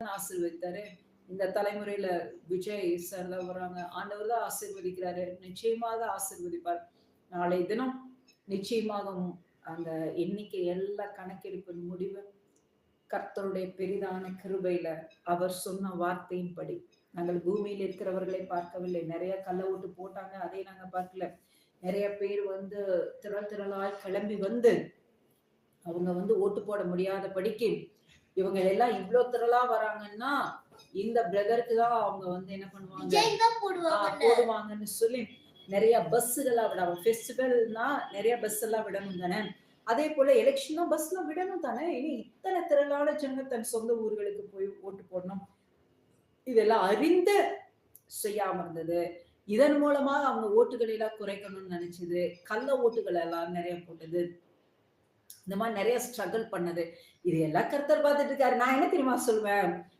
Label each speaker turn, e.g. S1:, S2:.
S1: தானே ஆசீர்வதித்தாரு. இந்த தலைமுறையில விஜய் சார் தான் வராங்க. ஆண்டவர் தான் ஆசீர்வதிக்கிறாரு. நிச்சயமாக ஆசீர்வதிப்பார். நாளை தினம் நிச்சயமாக அந்த எண்ணிக்கை எல்லா கணக்கெடுப்பின் முடிவு கர்த்தருடைய பெரிதான கிருபையில அவர் சொன்ன வார்த்தையின்படி நாங்கள் பூமியில் இருக்கிறவர்களை பார்க்கவில்லை. நிறைய கள்ள ஓட்டு போட்டாங்க, அதை நாங்க பார்க்கல. நிறைய பேர் வந்து திரளாய் கிளம்பி வந்து அவங்க வந்து ஓட்டு போட முடியாத படிக்கு இவங்க எல்லாம் இவ்வளவு திரளா வராங்கன்னா இந்த பிரதருக்கு தான் அவங்க வந்து என்ன பண்ணுவாங்க போடுவாங்கன்னு சொல்லி நிறைய பஸ்ஸுகளா விடாம ஃபெஸ்டிவல்னா நிறைய பஸ் எல்லாம் விடணும் தானே. அதே போல எலெக்ஷனா பஸ் எல்லாம் விடணும் தானே. இனி இத்தனை திரளான ஜனங்க தன் சொந்த ஊர்களுக்கு போய் ஓட்டு போடணும், இதெல்லாம் அறிந்து செய்யாம இருந்தது. இதன் மூலமாக அவங்க ஓட்டுகளை எல்லாம் குறைக்கணும்னு நினைச்சது. கள்ள ஓட்டுகள் எல்லாம் நிறைய போட்டது. இந்த மாதிரி நிறைய ஸ்ட்ரகிள் பண்ணது. இது எல்லாம் கர்த்தர் பார்த்துட்டு இருக்காரு. நான் என்ன தெரியுமா சொல்வேன்,